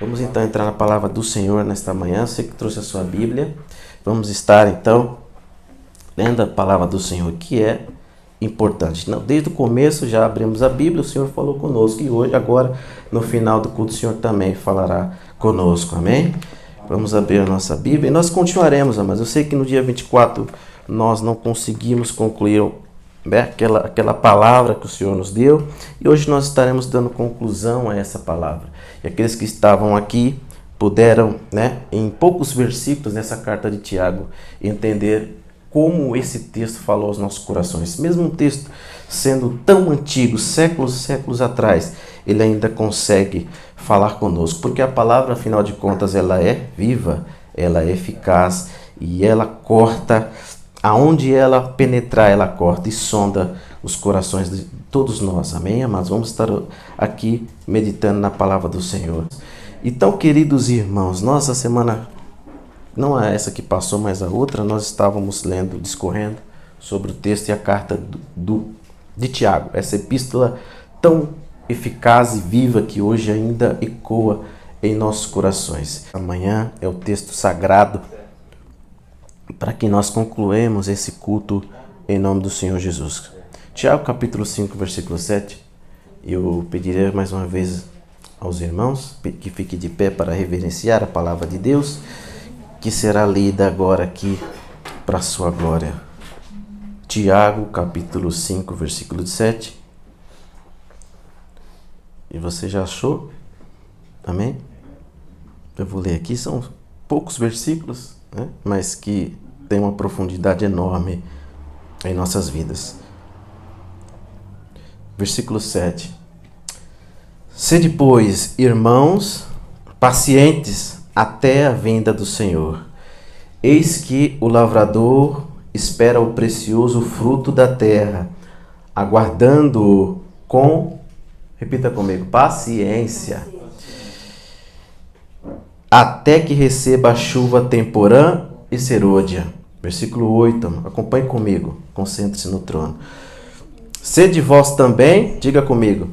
Vamos então entrar na palavra do Senhor nesta manhã. Você que trouxe a sua Bíblia. Vamos estar então lendo a palavra do Senhor, que é importante. Desde o começo já abrimos a Bíblia, o Senhor falou conosco. E hoje, agora, no final do culto, o Senhor também falará conosco. Amém? Vamos abrir a nossa Bíblia e nós continuaremos, mas eu sei que no dia 24 nós não conseguimos concluir aquela palavra que o Senhor nos deu, e hoje nós estaremos dando conclusão a essa palavra. E aqueles que estavam aqui puderam, em poucos versículos nessa carta de Tiago, entender como esse texto falou aos nossos corações. Mesmo um texto sendo tão antigo, séculos atrás, ele ainda consegue falar conosco, porque a palavra, afinal de contas, ela é viva, ela é eficaz e ela corta. Aonde ela penetrar, ela corta e sonda os corações de todos nós. Amém, amados? Vamos estar aqui meditando na palavra do Senhor. Então, queridos irmãos, nossa semana, não é essa que passou, mas a outra, nós estávamos lendo, discorrendo sobre o texto e a carta de Tiago. Essa epístola tão eficaz e viva que hoje ainda ecoa em nossos corações. Amanhã é o texto sagrado para que nós concluamos esse culto em nome do Senhor Jesus. Tiago capítulo 5, versículo 7. Eu pedirei mais uma vez aos irmãos que fiquem de pé para reverenciar a palavra de Deus, que será lida agora aqui para a sua glória. Tiago capítulo 5, versículo 7. E você já achou? Amém? Eu vou ler aqui, são poucos versículos, mas que tem uma profundidade enorme em nossas vidas. Versículo 7. Sede, pois, irmãos, pacientes até a vinda do Senhor. Eis que o lavrador espera o precioso fruto da terra, aguardando-o com, repita comigo, paciência, até que receba a chuva temporã e serôdia. Versículo 8, acompanhe comigo, concentre-se no trono. Sede vós também, diga comigo,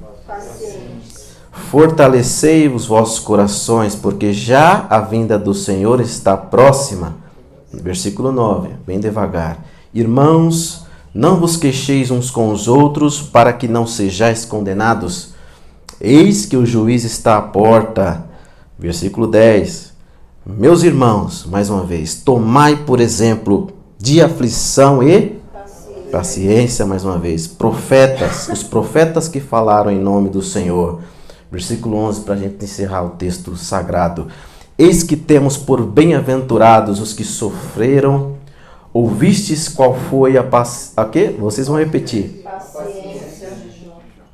fortalecei os vossos corações, porque já a vinda do Senhor está próxima. Versículo 9, bem devagar. Irmãos, não vos queixeis uns com os outros, para que não sejais condenados. Eis que o juiz está à porta. Versículo 10. Meus irmãos, mais uma vez, tomai por exemplo de aflição e paciência, mais uma vez. Profetas, os profetas que falaram em nome do Senhor. Versículo 11, para a gente encerrar o texto sagrado. Eis que temos por bem-aventurados os que sofreram. Ouvistes qual foi a quê? Vocês vão repetir. Paciência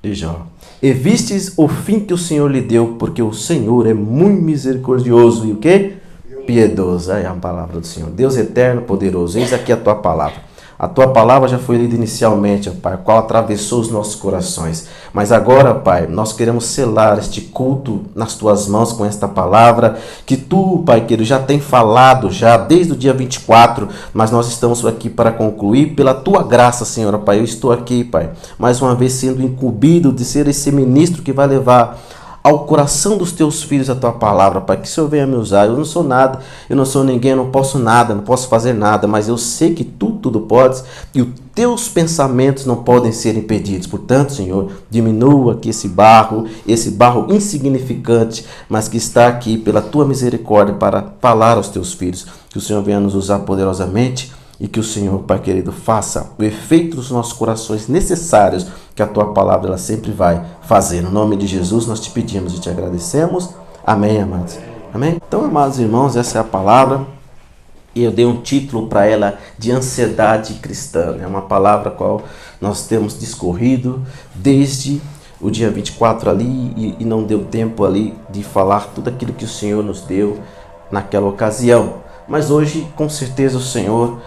de Jó. E vistes o fim que o Senhor lhe deu, porque o Senhor é muito misericordioso e o quê? Piedoso. É a palavra do Senhor. Deus eterno, poderoso. Eis aqui a tua palavra. A tua palavra já foi lida inicialmente, ó Pai, a qual atravessou os nossos corações. Mas agora, Pai, nós queremos selar este culto nas tuas mãos com esta palavra, que tu, Pai querido, já tem falado já desde o dia 24, mas nós estamos aqui para concluir pela tua graça, Senhor, Pai. Eu estou aqui, Pai, mais uma vez sendo incumbido de ser esse ministro que vai levar ao coração dos teus filhos a tua palavra, Pai, que o Senhor venha me usar. Eu não sou nada, eu não sou ninguém, eu não posso nada, não posso fazer nada, mas eu sei que tu tudo podes e os teus pensamentos não podem ser impedidos. Portanto, Senhor, diminua aqui esse barro insignificante, mas que está aqui pela tua misericórdia para falar aos teus filhos. Que o Senhor venha nos usar poderosamente e que o Senhor, Pai querido, faça o efeito dos nossos corações necessários que a tua palavra ela sempre vai fazer. No nome de Jesus nós te pedimos e te agradecemos. Amém, amados. Amém? Então, amados irmãos, essa é a palavra e eu dei um título para ela de ansiedade cristã. É uma palavra qual nós temos discorrido desde o dia 24 ali e não deu tempo ali de falar tudo aquilo que o Senhor nos deu naquela ocasião. Mas hoje, com certeza, o Senhor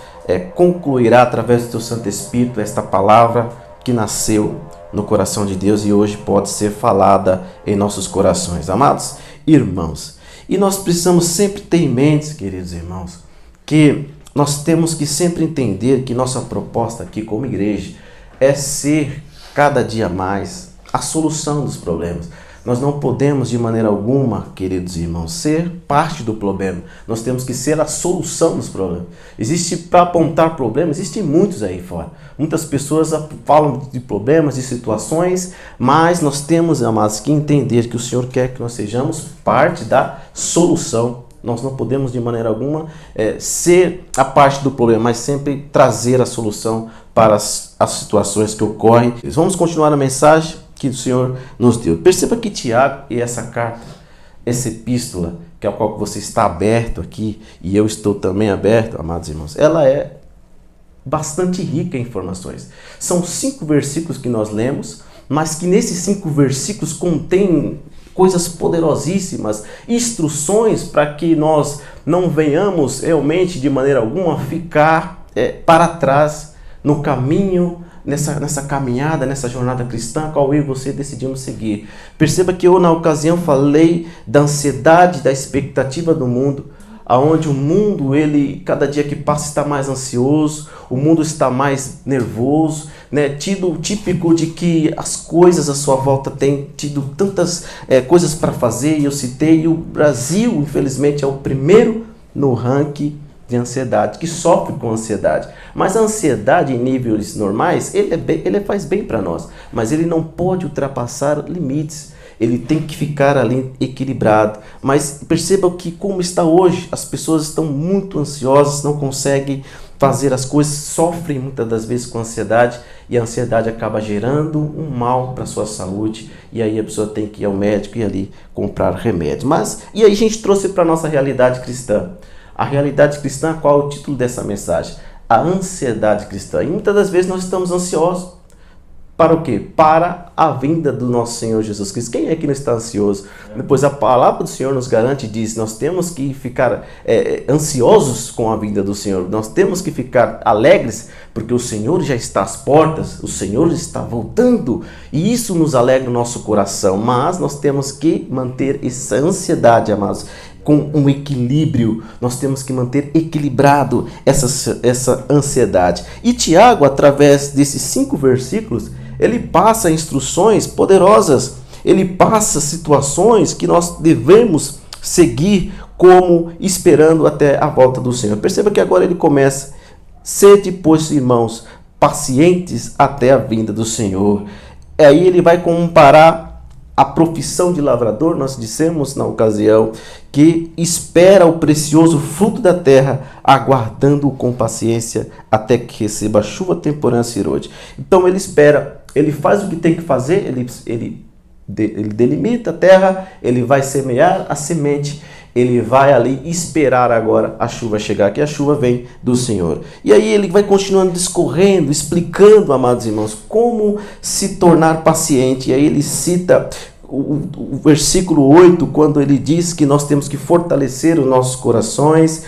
concluirá através do teu Santo Espírito esta palavra que nasceu no coração de Deus e hoje pode ser falada em nossos corações. Amados irmãos, e nós precisamos sempre ter em mente, queridos irmãos, que nós temos que sempre entender que nossa proposta aqui como igreja é ser cada dia mais a solução dos problemas. Nós não podemos, de maneira alguma, queridos irmãos, ser parte do problema. Nós temos que ser a solução dos problemas. Existe, para apontar problemas, existem muitos aí fora. Muitas pessoas falam de problemas, de situações, mas nós temos, amados, que entender que o Senhor quer que nós sejamos parte da solução. Nós não podemos, de maneira alguma, ser a parte do problema, mas sempre trazer a solução para as situações que ocorrem. Vamos continuar a mensagem que o Senhor nos deu. Perceba que Tiago e essa carta, essa epístola, que é a qual você está aberto aqui, e eu estou também aberto, amados irmãos, ela é bastante rica em informações. São 5 versículos que nós lemos, mas que nesses 5 versículos contém coisas poderosíssimas, instruções para que nós não venhamos realmente, de maneira alguma, ficar para trás no caminho, nessa caminhada, nessa jornada cristã, a qual eu e você decidimos seguir. Perceba que eu, na ocasião, falei da ansiedade, da expectativa do mundo, aonde o mundo, ele, cada dia que passa, está mais ansioso, o mundo está mais nervoso, né? Típico de que as coisas à sua volta têm tido tantas coisas para fazer, e eu citei, e o Brasil, infelizmente, é o primeiro no ranking de ansiedade, que sofre com ansiedade. Mas a ansiedade em níveis normais, ele faz bem para nós, mas ele não pode ultrapassar limites. Ele tem que ficar ali equilibrado. Mas perceba que como está hoje, as pessoas estão muito ansiosas, não conseguem fazer as coisas, sofrem muitas das vezes com ansiedade, e a ansiedade acaba gerando um mal para a sua saúde, e aí a pessoa tem que ir ao médico e ali comprar remédio. E aí a gente trouxe para a nossa realidade cristã. A realidade cristã, qual é o título dessa mensagem? A ansiedade cristã. E muitas das vezes nós estamos ansiosos. Para o quê? Para a vinda do nosso Senhor Jesus Cristo. Quem é que não está ansioso? Depois a palavra do Senhor nos garante e diz, nós temos que ficar ansiosos com a vinda do Senhor. Nós temos que ficar alegres, porque o Senhor já está às portas, o Senhor está voltando. E isso nos alegra o nosso coração. Mas nós temos que manter essa ansiedade, amados, com um equilíbrio. Nós temos que manter equilibrado essa ansiedade. E Tiago, através desses 5 versículos, ele passa instruções poderosas, ele passa situações que nós devemos seguir como esperando até a volta do Senhor. Perceba que agora ele começa: sede, pois, irmãos, pacientes até a vinda do Senhor. Aí ele vai comparar a profissão de lavrador. Nós dissemos na ocasião que espera o precioso fruto da terra, aguardando-o com paciência até que receba a chuva temporã cirode. Então ele espera, ele faz o que tem que fazer, ele delimita a terra, ele vai semear a semente, ele vai ali esperar agora a chuva chegar, que a chuva vem do Senhor. E aí ele vai continuando discorrendo, explicando, amados irmãos, como se tornar paciente. E aí ele cita o versículo 8, quando ele diz que nós temos que fortalecer os nossos corações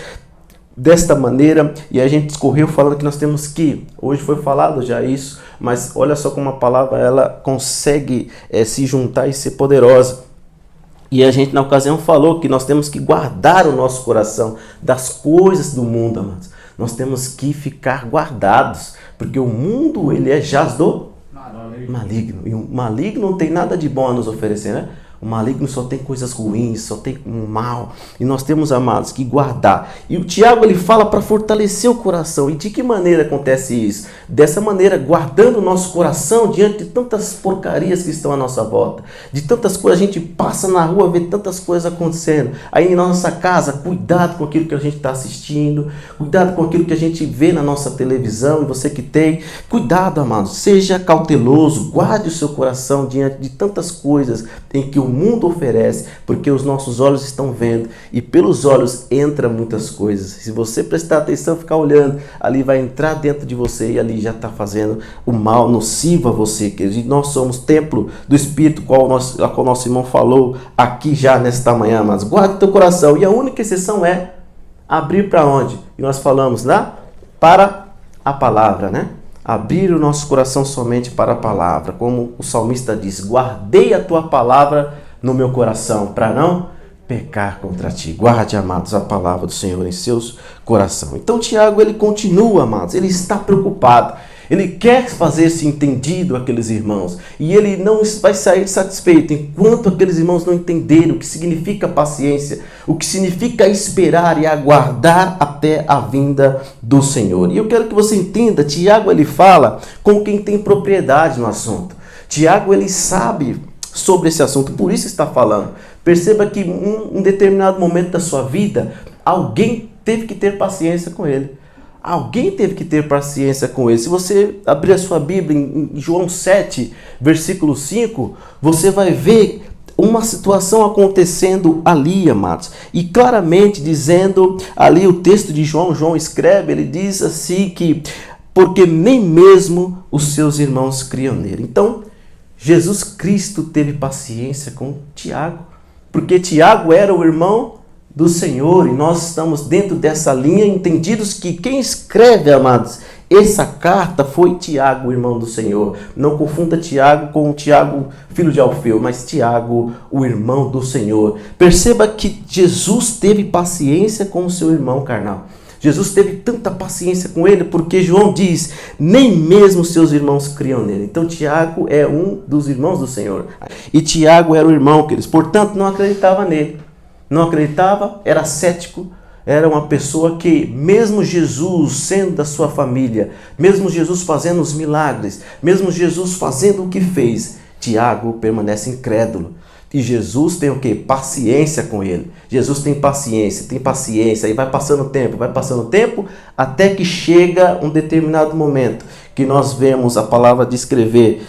desta maneira. E a gente discorreu falando que nós temos que, hoje foi falado já isso, mas olha só como a palavra ela consegue se juntar e ser poderosa. E a gente na ocasião falou que nós temos que guardar o nosso coração das coisas do mundo, amados. Nós temos que ficar guardados, porque o mundo ele é jaz do maligno. E o maligno não tem nada de bom a nos oferecer, né? O maligno só tem coisas ruins, só tem mal. E nós temos, amados, que guardar. E o Tiago ele fala para fortalecer o coração. E de que maneira acontece isso? Dessa maneira, guardando o nosso coração diante de tantas porcarias que estão à nossa volta. De tantas coisas, a gente passa na rua, vê tantas coisas acontecendo. Aí na nossa casa, cuidado com aquilo que a gente está assistindo. Cuidado com aquilo que a gente vê na nossa televisão. E você que tem, cuidado, amados. Seja cauteloso, guarde o seu coração diante de tantas coisas em que o mundo oferece, porque os nossos olhos estão vendo, e pelos olhos entra muitas coisas. Se você prestar atenção, ficar olhando, ali vai entrar dentro de você, e ali já está fazendo o mal nocivo a você, queridos. E nós somos templo do Espírito, qual o nosso irmão falou aqui já nesta manhã. Mas guarda o teu coração, e a única exceção é abrir para onde? E nós falamos lá, para a palavra, né? Abrir o nosso coração somente para a palavra, como o salmista diz: guardei a tua palavra no meu coração, para não pecar contra ti. Guarde, amados, a palavra do Senhor em seus coração. Então Tiago ele continua, amados, ele está preocupado. Ele quer fazer-se entendido àqueles irmãos. E ele não vai sair satisfeito enquanto aqueles irmãos não entenderem o que significa paciência, o que significa esperar e aguardar até a vinda do Senhor. E eu quero que você entenda, Tiago ele fala com quem tem propriedade no assunto. Tiago ele sabe sobre esse assunto, por isso está falando. Perceba que em um determinado momento da sua vida, alguém teve que ter paciência com ele. Alguém teve que ter paciência com ele. Se você abrir a sua Bíblia em João 7, versículo 5, você vai ver uma situação acontecendo ali, amados. E claramente dizendo ali o texto de João escreve, ele diz assim que, porque nem mesmo os seus irmãos criam nele. Então, Jesus Cristo teve paciência com Tiago, porque Tiago era o irmão do Senhor, e nós estamos dentro dessa linha, entendidos que quem escreve, amados, essa carta foi Tiago, o irmão do Senhor. Não confunda Tiago com Tiago, filho de Alfeu, mas Tiago, o irmão do Senhor. Perceba que Jesus teve paciência com o seu irmão carnal. Jesus teve tanta paciência com ele, porque João diz, nem mesmo seus irmãos criam nele. Então Tiago é um dos irmãos do Senhor. E Tiago era o irmão, queridos, portanto não acreditava nele. Não acreditava, era cético, era uma pessoa que, mesmo Jesus sendo da sua família, mesmo Jesus fazendo os milagres, mesmo Jesus fazendo o que fez, Tiago permanece incrédulo. E Jesus tem o quê? Paciência com ele. Jesus tem paciência, e vai passando o tempo, até que chega um determinado momento, que nós vemos a palavra descrever,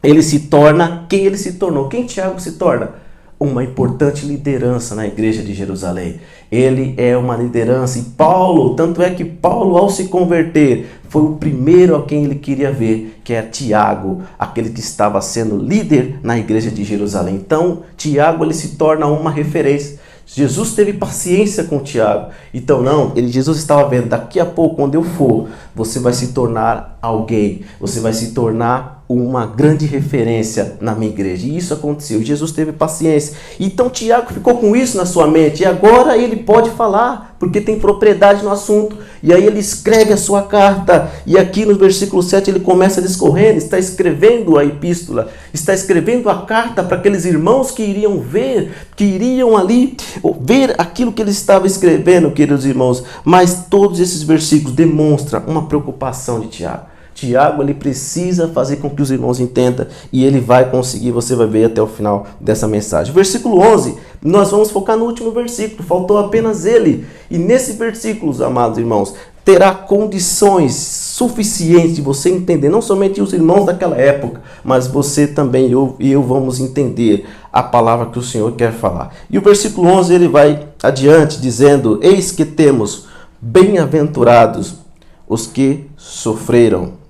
ele se torna quem ele se tornou. Quem Tiago se torna? Uma importante liderança na igreja de Jerusalém. Ele é uma liderança, e Paulo, tanto é que Paulo, ao se converter, foi o primeiro a quem ele queria ver, que é Tiago, aquele que estava sendo líder na igreja de Jerusalém. Então, Tiago ele se torna uma referência. Jesus teve paciência com Tiago. Então Jesus estava vendo, daqui a pouco, quando eu for, você vai se tornar alguém, você vai se tornar uma grande referência na minha igreja. E isso aconteceu. Jesus teve paciência. Então Tiago ficou com isso na sua mente. E agora ele pode falar, porque tem propriedade no assunto. E aí ele escreve a sua carta. E aqui no versículo 7 ele começa discorrendo, está escrevendo a epístola, está escrevendo a carta para aqueles irmãos que iriam ver, que iriam ali ver aquilo que ele estava escrevendo, queridos irmãos. Mas todos esses versículos demonstram uma preocupação de Tiago. Tiago, ele precisa fazer com que os irmãos entendam, e ele vai conseguir, você vai ver até o final dessa mensagem. Versículo 11, nós vamos focar no último versículo, faltou apenas ele. E nesse versículo, amados irmãos, terá condições suficientes de você entender, não somente os irmãos daquela época, mas você também e eu vamos entender a palavra que o Senhor quer falar. E o versículo 11, ele vai adiante dizendo, eis que temos bem-aventurados os que sofreram.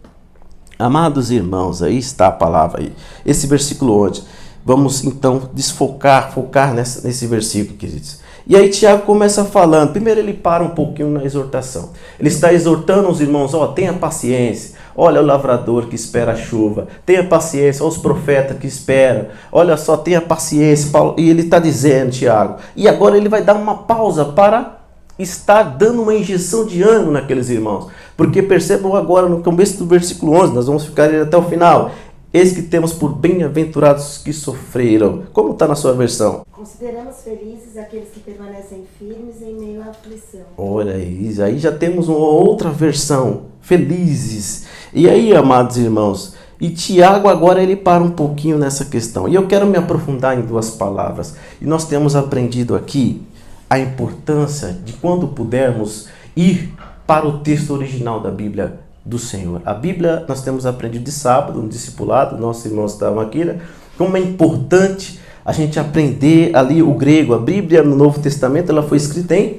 Amados irmãos, aí está a palavra aí. Esse versículo 11. Vamos então focar nesse versículo, queridos. E aí Tiago começa falando. Primeiro ele para um pouquinho na exortação. Ele está exortando os irmãos, tenha paciência. Olha o lavrador que espera a chuva. Tenha paciência, olha os profetas que esperam. Olha só, tenha paciência. Paulo, e ele está dizendo, Tiago. E agora ele vai dar uma pausa para estar dando uma injeção de ânimo naqueles irmãos. Porque percebam agora no começo do versículo 11, nós vamos ficar até o final. Eis que temos por bem-aventurados que sofreram. Como está na sua versão? Consideramos felizes aqueles que permanecem firmes em meio à aflição. Olha aí já temos uma outra versão. Felizes. E aí, amados irmãos, e Tiago agora ele para um pouquinho nessa questão. E eu quero me aprofundar em duas palavras. E nós temos aprendido aqui a importância de, quando pudermos, ir para o texto original da Bíblia do Senhor. A Bíblia nós temos aprendido de sábado, no discipulado, nossos irmãos estavam aqui, né? Como é importante a gente aprender ali o grego. A Bíblia no Novo Testamento ela foi escrita em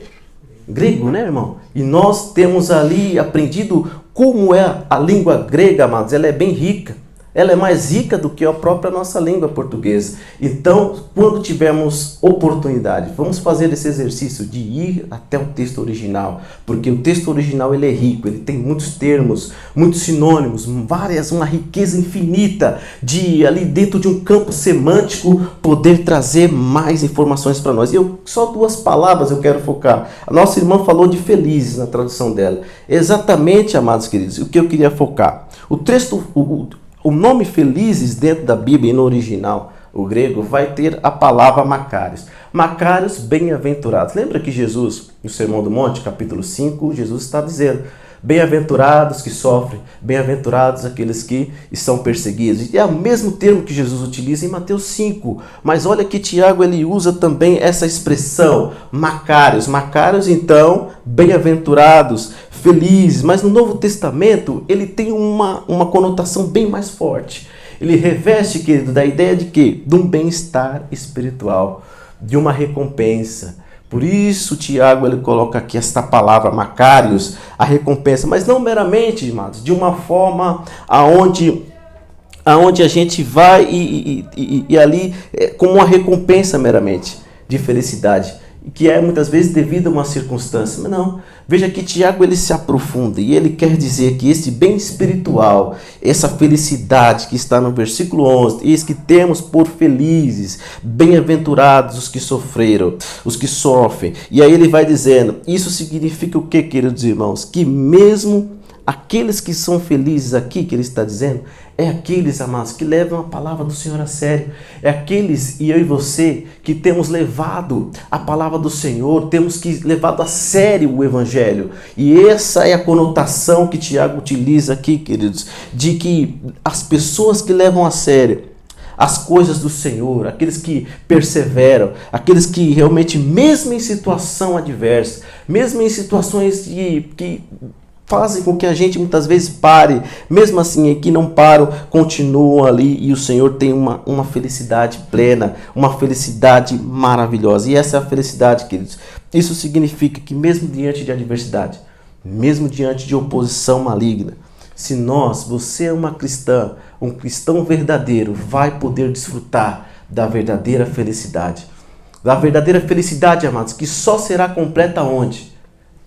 grego, né, irmão? E nós temos ali aprendido como é a língua grega, amados. Ela é bem rica. Ela é mais rica do que a própria nossa língua portuguesa. Então, quando tivermos oportunidade, vamos fazer esse exercício de ir até o texto original, porque o texto original ele é rico, ele tem muitos termos, muitos sinônimos, uma riqueza infinita de ali dentro de um campo semântico poder trazer mais informações para nós. E só 2 palavras eu quero focar. A nossa irmã falou de felizes na tradução dela. Exatamente, amados queridos, o que eu queria focar. O nome felizes dentro da Bíblia e no original, o grego, vai ter a palavra Macários. Macários, bem-aventurados. Lembra que Jesus, no Sermão do Monte, capítulo 5, Jesus está dizendo: bem-aventurados que sofrem, bem-aventurados aqueles que estão perseguidos. E é o mesmo termo que Jesus utiliza em Mateus 5. Mas olha que Tiago ele usa também essa expressão, Macários. Macários, então, bem-aventurados, felizes. Mas no Novo Testamento ele tem uma conotação bem mais forte. Ele reveste, querido, da ideia de quê? De um bem-estar espiritual, de uma recompensa. Por isso, Tiago ele coloca aqui esta palavra, Macários, a recompensa, mas não meramente, irmãos, de uma forma aonde a gente vai e ali como uma recompensa meramente de felicidade, que é muitas vezes devido a uma circunstância. Mas não, veja que Tiago ele se aprofunda e ele quer dizer que esse bem espiritual, essa felicidade que está no versículo 11, eis que temos por felizes, bem-aventurados os que sofreram, os que sofrem. E aí ele vai dizendo, isso significa o que, queridos irmãos? Que mesmo aqueles que são felizes aqui, que ele está dizendo, é aqueles, amados, que levam a palavra do Senhor a sério. É aqueles, e eu e você, que temos levado a palavra do Senhor, temos levado a sério o Evangelho. E essa é a conotação que Tiago utiliza aqui, queridos, de que as pessoas que levam a sério as coisas do Senhor, aqueles que perseveram, aqueles que realmente, mesmo em situação adversa, mesmo em situações que fazem com que a gente muitas vezes pare, mesmo assim que não param, continuam ali e o Senhor tem uma felicidade plena, uma felicidade maravilhosa. E essa é a felicidade, queridos. Isso significa que mesmo diante de adversidade, mesmo diante de oposição maligna, se você é uma cristã, um cristão verdadeiro, vai poder desfrutar da verdadeira felicidade. Da verdadeira felicidade, amados, que só será completa onde?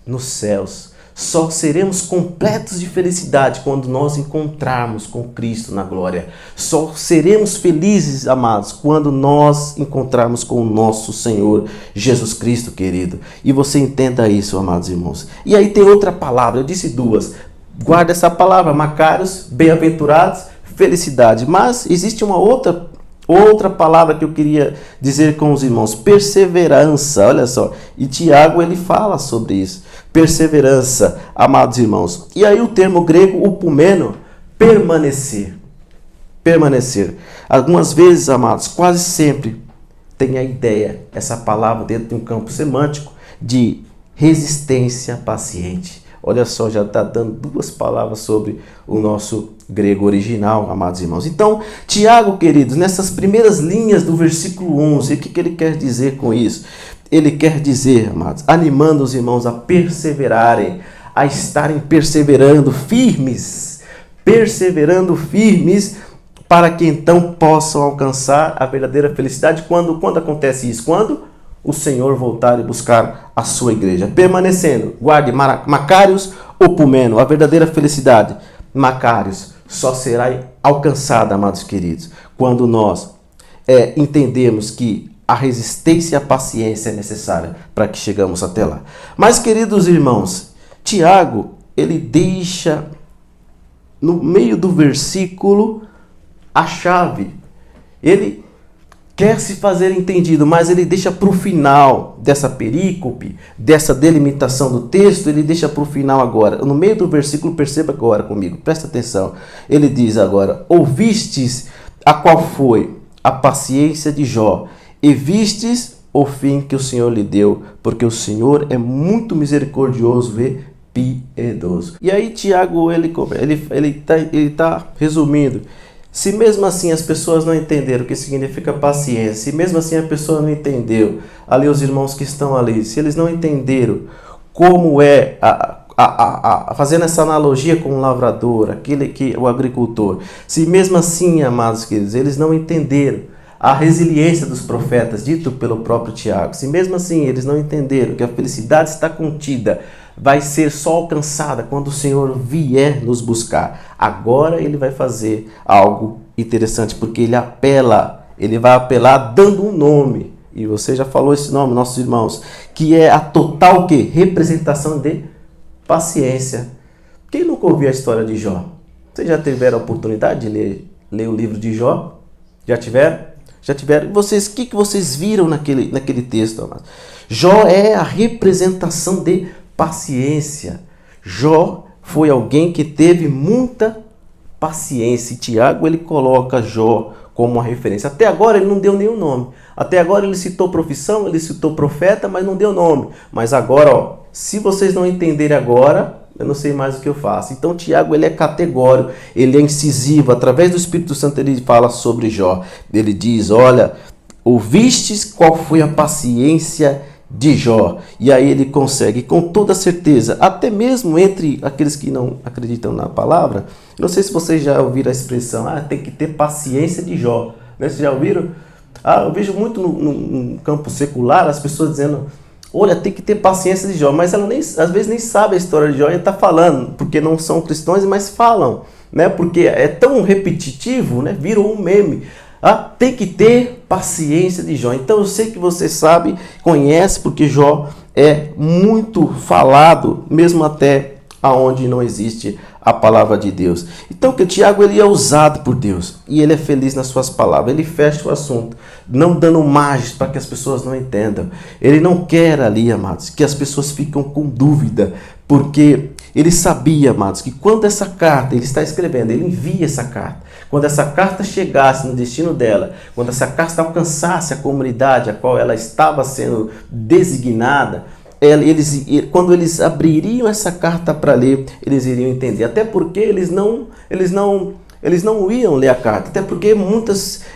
Nos céus. Só seremos completos de felicidade quando nós encontrarmos com Cristo na glória. Só seremos felizes, amados, quando nós encontrarmos com o nosso Senhor Jesus Cristo, querido. E você entenda isso, amados irmãos. E aí tem outra palavra, eu disse 2. Guarda essa palavra, Macários, bem-aventurados, felicidade. Mas existe uma outra palavra que eu queria dizer com os irmãos, perseverança, olha só, e Tiago ele fala sobre isso, perseverança, amados irmãos. E aí o termo grego, upomeno, permanecer, algumas vezes, amados, quase sempre tem a ideia, essa palavra dentro de um campo semântico, de resistência paciente. Olha só, já está dando 2 palavras sobre o nosso grego original, amados irmãos. Então, Tiago, queridos, nessas primeiras linhas do versículo 11, o que ele quer dizer com isso? Ele quer dizer, amados, animando os irmãos a perseverarem, a estarem perseverando firmes, para que então possam alcançar a verdadeira felicidade. Quando acontece isso? Quando o Senhor voltar e buscar a sua igreja. Permanecendo, guarde, Macários, upomeno, a verdadeira felicidade. Macários só será alcançada, amados queridos, quando nós entendemos que a resistência e a paciência é necessária para que chegamos até lá. Mas, queridos irmãos, Tiago, ele deixa no meio do versículo a chave. Ele quer se fazer entendido, mas ele deixa para o final dessa perícope, dessa delimitação do texto, ele deixa para o final agora. No meio do versículo, perceba agora comigo, presta atenção. Ele diz agora, ouvistes a qual foi a paciência de Jó, e vistes o fim que o Senhor lhe deu, porque o Senhor é muito misericordioso e piedoso. E aí Tiago, ele tá resumindo. Se mesmo assim as pessoas não entenderam o que significa paciência, se mesmo assim a pessoa não entendeu, ali os irmãos que estão ali, se eles não entenderam como é fazendo essa analogia com o lavrador, o agricultor, se mesmo assim, amados queridos, eles não entenderam a resiliência dos profetas, dito pelo próprio Tiago, se mesmo assim eles não entenderam que a felicidade está contida, vai ser só alcançada quando o Senhor vier nos buscar. Agora ele vai fazer algo interessante, porque ele vai apelar dando um nome, e você já falou esse nome, nossos irmãos, que é a total representação de paciência. Quem nunca ouviu a história de Jó? Vocês já tiveram a oportunidade de ler o livro de Jó? Já tiveram? Já tiveram? O que vocês viram naquele texto, amados? Jó é a representação de paciência. Jó foi alguém que teve muita paciência. E Tiago, ele coloca Jó como uma referência. Até agora ele não deu nenhum nome. Até agora ele citou profissão, ele citou profeta, mas não deu nome. Mas agora, se vocês não entenderem agora, eu não sei mais o que eu faço. Então Tiago, ele é categórico, ele é incisivo. Através do Espírito Santo ele fala sobre Jó. Ele diz, olha, ouvistes qual foi a paciência de Jó. E aí ele consegue, com toda certeza, até mesmo entre aqueles que não acreditam na palavra, não sei se vocês já ouviram a expressão, tem que ter paciência de Jó. Né? Vocês já ouviram? Eu vejo muito no campo secular as pessoas dizendo, olha, tem que ter paciência de Jó, mas ela às vezes nem sabe a história de Jó e está falando, porque não são cristãos, mas falam, né? Porque é tão repetitivo, né? Virou um meme. Tem que ter paciência de Jó. Então eu sei que você sabe, conhece, porque Jó é muito falado, mesmo até aonde não existe a palavra de Deus. Então que Tiago, ele é usado por Deus e ele é feliz nas suas palavras. Ele fecha o assunto, não dando margens para que as pessoas não entendam. Ele não quer ali, amados, que as pessoas ficam com dúvida, porque ele sabia, amados, que quando essa carta ele está escrevendo, ele envia essa carta. Quando essa carta chegasse no destino dela, quando essa carta alcançasse a comunidade a qual ela estava sendo designada, quando eles abririam essa carta para ler, eles iriam entender. Até porque eles não iam ler a carta. Até porque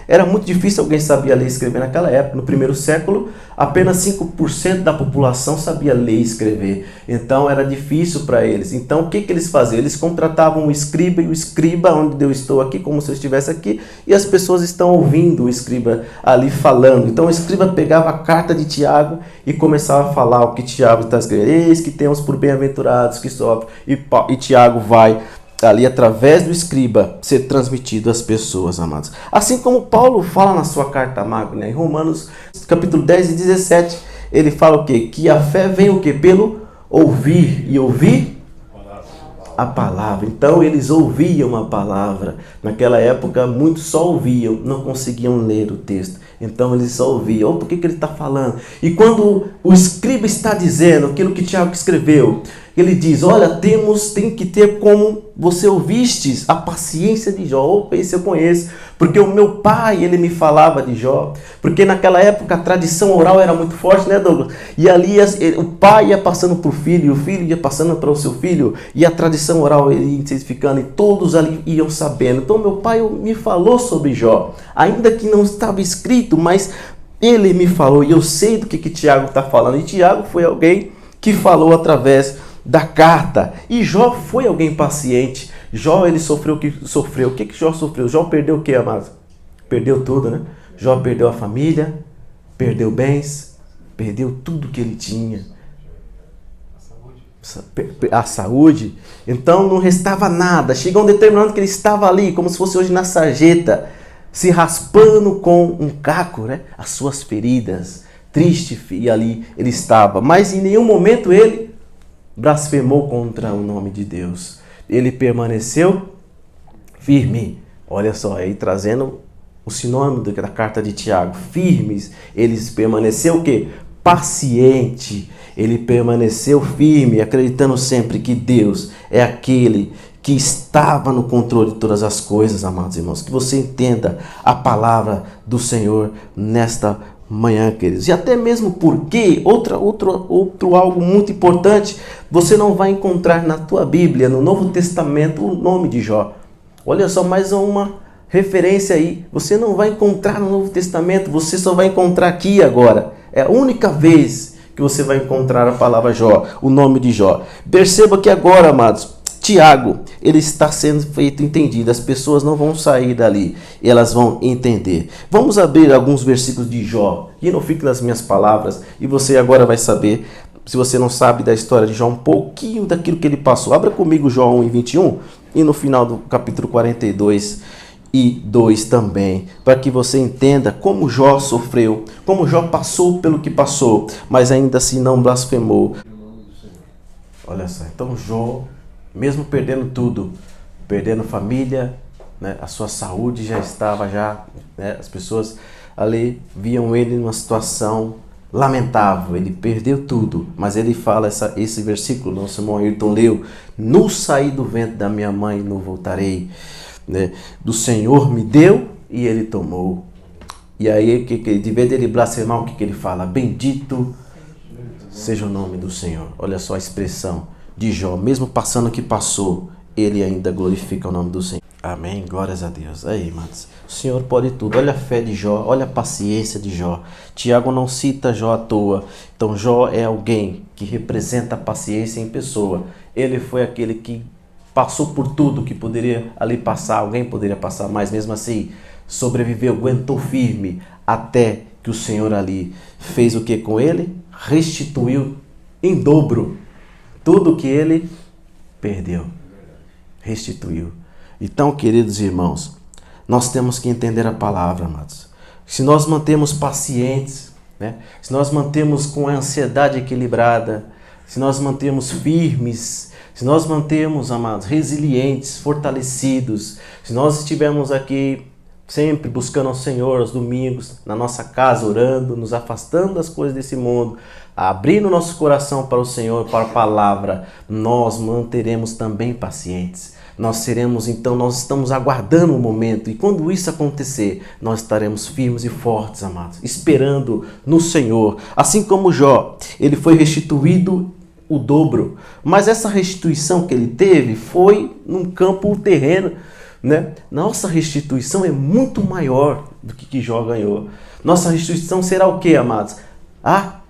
era muito difícil alguém sabia ler e escrever naquela época. No primeiro século, apenas 5% da população sabia ler e escrever. Então era difícil para eles. Então o que eles faziam? Eles contratavam um escriba, e o escriba, onde eu estou aqui, como se eu estivesse aqui, e as pessoas estão ouvindo o escriba ali falando. Então o escriba pegava a carta de Tiago e começava a falar o que Tiago está escrevendo. Eis que temos por bem-aventurados que sofrem. E Tiago vai ali através do escriba ser transmitido às pessoas, amados. Assim como Paulo fala na sua carta magna, em Romanos capítulo 10 e 17, ele fala o quê? Que a fé vem o quê? Pelo ouvir, e ouvir a palavra. Então eles ouviam a palavra. Naquela época muitos só ouviam, não conseguiam ler o texto. Então eles só ouviam. Por que ele está falando? E quando o escriba está dizendo aquilo que Tiago escreveu, ele diz, olha, tem que ter como você ouvistes a paciência de Jó. Esse eu conheço, porque o meu pai, ele me falava de Jó. Porque naquela época a tradição oral era muito forte, né, Douglas? E ali o pai ia passando para o filho, e o filho ia passando para o seu filho, e a tradição oral ia intensificando, e todos ali iam sabendo. Então meu pai me falou sobre Jó, ainda que não estava escrito, mas ele me falou, e eu sei do que Tiago está falando. E Tiago foi alguém que falou através da carta. E Jó foi alguém paciente. Jó, ele sofreu o que sofreu. O que Jó sofreu? Jó perdeu o que, amado? Perdeu tudo, né? Jó perdeu a família, perdeu bens, perdeu tudo que ele tinha. A saúde. Então não restava nada. Chegou um determinado que ele estava ali, como se fosse hoje na sarjeta, se raspando com um caco, né? As suas feridas, triste, e ali ele estava. Mas em nenhum momento ele blasfemou contra o nome de Deus. Ele permaneceu firme. Olha só, aí trazendo o sinônimo da carta de Tiago. Firmes. Ele permaneceu o quê? Paciente. Ele permaneceu firme, acreditando sempre que Deus é aquele que estava no controle de todas as coisas, amados irmãos. Que você entenda a palavra do Senhor nesta manhã, queridos. E até mesmo porque, outro algo muito importante, você não vai encontrar na tua Bíblia, no Novo Testamento, o nome de Jó. Olha só, mais uma referência aí. Você não vai encontrar no Novo Testamento, você só vai encontrar aqui agora. É a única vez que você vai encontrar a palavra Jó, o nome de Jó. Perceba que agora, amados, Tiago, ele está sendo feito entendido. As pessoas não vão sair dali, elas vão entender. Vamos abrir alguns versículos de Jó, e não fique nas minhas palavras, e você agora vai saber, se você não sabe da história de Jó, um pouquinho daquilo que ele passou. Abra comigo Jó 1:21, e no final do capítulo 42:2 também, para que você entenda como Jó sofreu, como Jó passou pelo que passou, mas ainda assim não blasfemou. Olha só, então Jó, mesmo perdendo tudo, perdendo família, né, a sua saúde já estava, né, as pessoas ali viam ele numa situação lamentável, ele perdeu tudo, mas ele fala esse versículo, nosso irmão Ayrton leu: "No saí do ventre da minha mãe, não voltarei, né? Do Senhor me deu e ele tomou." E aí, de vez dele blasfemar, o que ele fala? "Bendito seja o nome do Senhor." Olha só a expressão de Jó, mesmo passando o que passou, ele ainda glorifica o nome do Senhor. Amém, glórias a Deus. Aí, irmãos, o Senhor pode tudo. Olha a fé de Jó, olha a paciência de Jó. Tiago não cita Jó à toa. Então Jó é alguém que representa a paciência em pessoa. Ele foi aquele que passou por tudo que poderia ali passar, alguém poderia passar, mas mesmo assim sobreviveu, aguentou firme, até que o Senhor ali fez o que com ele? Restituiu em dobro tudo que ele perdeu. Restituiu. Então, queridos irmãos, nós temos que entender a palavra, amados. Se nós mantemos pacientes, né? Se nós mantemos com a ansiedade equilibrada, se nós mantemos firmes, se nós mantemos, amados, resilientes, fortalecidos, se nós estivermos aqui sempre buscando ao Senhor aos domingos, na nossa casa, orando, nos afastando das coisas desse mundo, abrindo nosso coração para o Senhor, para a palavra, nós manteremos também pacientes. Nós estamos aguardando o momento, e quando isso acontecer, nós estaremos firmes e fortes, amados, esperando no Senhor. Assim como Jó, ele foi restituído o dobro, mas essa restituição que ele teve foi num campo terreno, né? Nossa restituição é muito maior do que Jó ganhou. Nossa restituição será o que, amados? A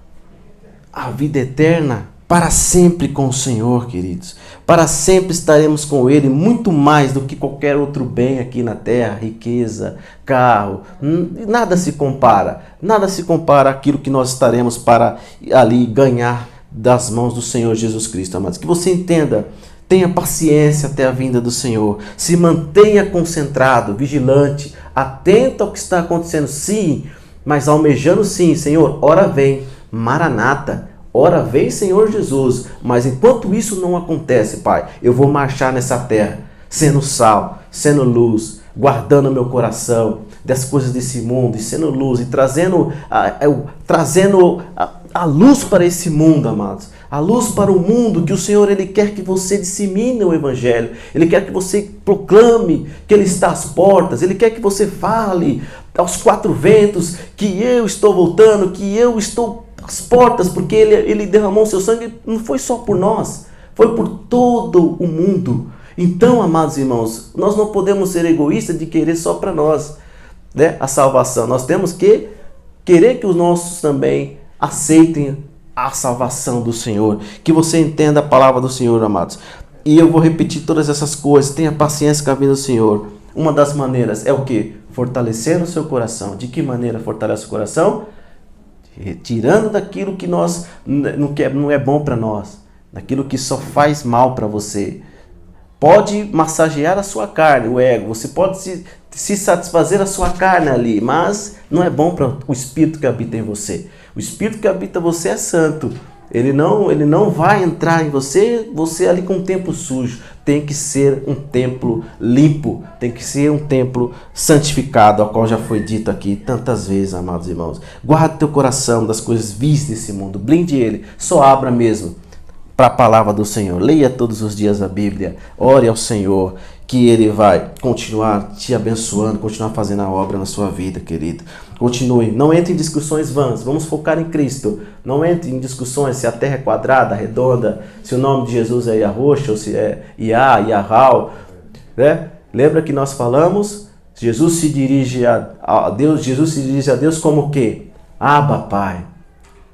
vida eterna, para sempre com o Senhor, queridos. Para sempre estaremos com Ele, muito mais do que qualquer outro bem aqui na terra, riqueza, carro, nada se compara. Nada se compara àquilo que nós estaremos para ali ganhar das mãos do Senhor Jesus Cristo, amados. Que você entenda, tenha paciência até a vinda do Senhor. Se mantenha concentrado, vigilante, atento ao que está acontecendo, sim, mas almejando sim, Senhor, ora vem, Maranata. Ora vem, Senhor Jesus. Mas enquanto isso não acontece, Pai, eu vou marchar nessa terra, sendo sal, sendo luz, guardando meu coração das coisas desse mundo, e sendo luz, e trazendo a luz para esse mundo, amados. A luz para o mundo, que o Senhor, Ele quer que você dissemine o Evangelho. Ele quer que você proclame que Ele está às portas. Ele quer que você fale aos quatro ventos que eu estou voltando, que eu estou às portas, porque ele derramou o seu sangue, não foi só por nós, foi por todo o mundo. Então, amados irmãos, nós não podemos ser egoístas de querer só para nós, né, a salvação. Nós temos que querer que os nossos também aceitem a salvação do Senhor. Que você entenda a palavra do Senhor, amados. E eu vou repetir todas essas coisas. Tenha paciência com a vida do Senhor. Uma das maneiras é o quê? Fortalecer o seu coração. De que maneira fortalece o coração? Retirando daquilo que não é bom para nós, daquilo que só faz mal para você. Pode massagear a sua carne, o ego, você pode se satisfazer a sua carne ali, mas não é bom para o Espírito que habita em você. O Espírito que habita em você é santo. Ele não vai entrar em você ali com um templo sujo. Tem que ser um templo limpo, tem que ser um templo santificado, ao qual já foi dito aqui tantas vezes, amados irmãos. Guarda teu coração das coisas vis desse mundo, blinde ele, só abra mesmo para a palavra do Senhor. Leia todos os dias a Bíblia, ore ao Senhor, que Ele vai continuar te abençoando, continuar fazendo a obra na sua vida, querido. Continue, não entre em discussões vãs, vamos focar em Cristo. Não entre em discussões se a terra é quadrada, redonda, se o nome de Jesus é Yahushua ou se é Yahal, né? Lembra que nós falamos? Jesus se dirige a Deus como o quê? Abba, Pai.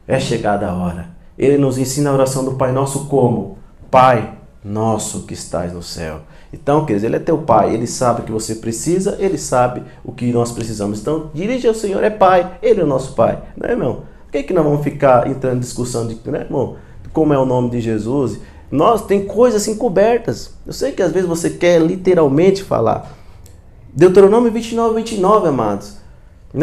É chegada a hora. Ele nos ensina a oração do Pai Nosso como? Pai Nosso que estás no céu. Então, queridos, Ele é teu Pai. Ele sabe o que você precisa, Ele sabe o que nós precisamos. Então, dirige ao Senhor, é Pai. Ele é o nosso Pai. Não é, irmão? Por que nós vamos ficar entrando em discussão de, né, irmão, como é o nome de Jesus? Nós tem coisas encobertas. Eu sei que às vezes você quer literalmente falar. Deuteronômio 29, 29, amados.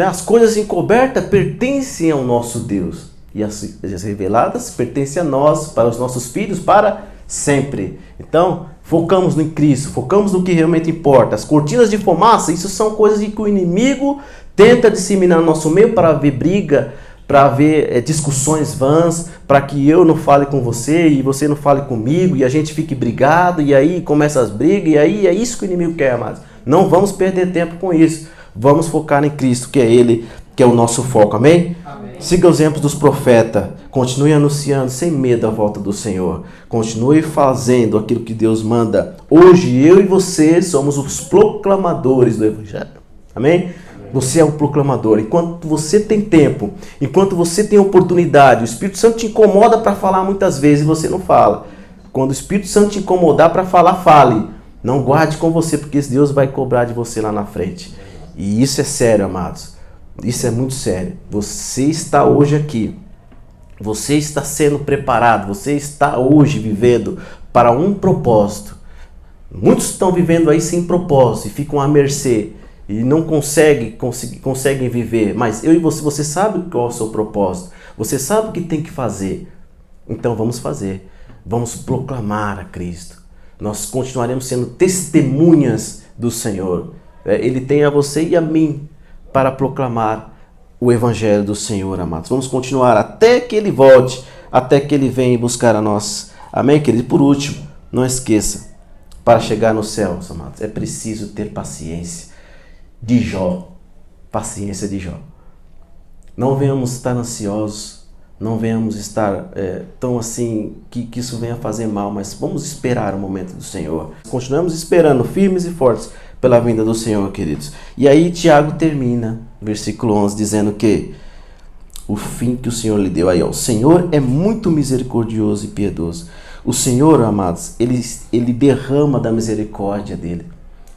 As coisas encobertas pertencem ao nosso Deus. E as reveladas pertencem a nós, para os nossos filhos, para sempre. Então, focamos em Cristo, focamos no que realmente importa. As cortinas de fumaça, isso são coisas que o inimigo tenta disseminar no nosso meio para haver briga, para haver discussões vãs, para que eu não fale com você e você não fale comigo, e a gente fique brigado, e aí começa as brigas, e aí é isso que o inimigo quer, amados. Não vamos perder tempo com isso. Vamos focar em Cristo, que é Ele, que é o nosso foco. Amém? Amém. Siga os exemplos dos profetas. Continue anunciando sem medo a volta do Senhor. Continue fazendo aquilo que Deus manda. Hoje eu e você somos os proclamadores do Evangelho. Amém? Você é um proclamador. Enquanto você tem tempo, enquanto você tem oportunidade, o Espírito Santo te incomoda para falar muitas vezes e você não fala. Quando o Espírito Santo te incomodar para falar, fale. Não guarde com você, porque Deus vai cobrar de você lá na frente. E isso é sério, amados. Isso é muito sério. Você está hoje aqui. Você está sendo preparado. Você está hoje vivendo para um propósito. Muitos estão vivendo aí sem propósito e ficam à mercê. E não conseguem viver. Mas eu e você sabe qual é o seu propósito. Você sabe o que tem que fazer. Então vamos fazer. Vamos proclamar a Cristo. Nós continuaremos sendo testemunhas do Senhor. Ele tem a você e a mim para proclamar o Evangelho do Senhor, amados. Vamos continuar até que Ele volte, até que Ele venha buscar a nós. Amém, querido? E por último, não esqueça, para chegar no céu, amados, é preciso ter paciência de Jó. Paciência de Jó. Não venhamos estar ansiosos, não venhamos estar tão assim que isso venha fazer mal, mas vamos esperar o momento do Senhor. Continuamos esperando, firmes e fortes, pela vinda do Senhor, queridos. E aí Tiago termina, versículo 11, dizendo que o fim que o Senhor lhe deu. Aí, ó, o Senhor é muito misericordioso e piedoso. O Senhor, amados, ele derrama da misericórdia dele.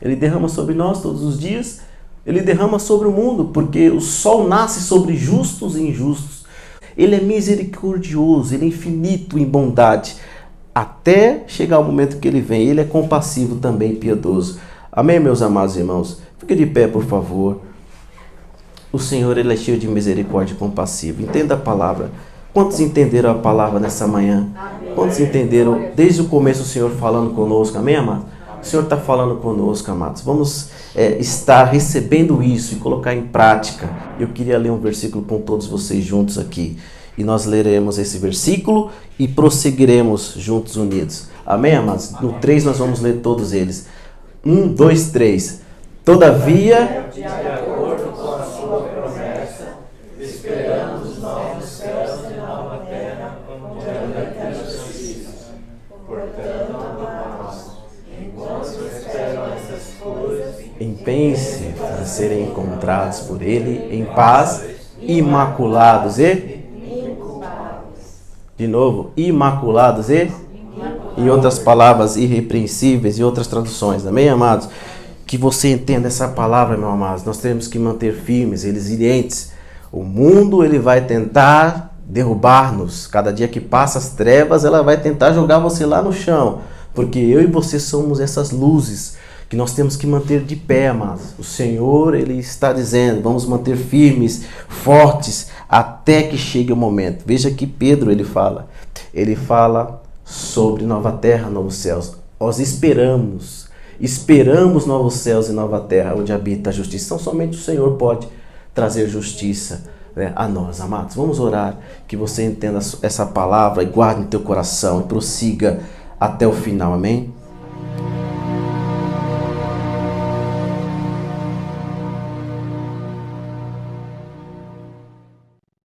Ele derrama sobre nós todos os dias. Ele derrama sobre o mundo, porque o sol nasce sobre justos e injustos. Ele é misericordioso, ele é infinito em bondade, até chegar o momento que ele vem. Ele é compassivo também, piedoso. Amém, meus amados irmãos? Fique de pé, por favor. O Senhor, Ele é cheio de misericórdia e compassivo. Entenda a palavra. Quantos entenderam a palavra nessa manhã? Quantos entenderam desde o começo o Senhor falando conosco? Amém, amados? O Senhor está falando conosco, amados. Vamos estar recebendo isso e colocar em prática. Eu queria ler um versículo com todos vocês juntos aqui. E nós leremos esse versículo e prosseguiremos juntos unidos. Amém, amados? No 3 nós vamos ler todos eles. 1, 2, 3. Todavia, de acordo com a sua promessa, esperamos novos céus e nova terra, onde habita a justiça. Portanto, amados, enquanto esperam essas coisas, empenhem-se para serem encontrados por Ele em paz, imaculados e de novo, imaculados e em outras palavras, irrepreensíveis e outras traduções. Amém, amados? Que você entenda essa palavra, meu amados. Nós temos que manter firmes, resilientes. O mundo, ele vai tentar derrubar-nos. Cada dia que passa as trevas, ela vai tentar jogar você lá no chão. Porque eu e você somos essas luzes que nós temos que manter de pé, amados. O Senhor, Ele está dizendo, vamos manter firmes, fortes, até que chegue o momento. Veja que Pedro, ele fala sobre nova terra, novos céus. Nós esperamos novos céus e nova terra, onde habita a justiça. Então somente o Senhor pode trazer justiça, né, a nós, amados. Vamos orar, que você entenda essa palavra e guarde no teu coração e prossiga até o final, amém?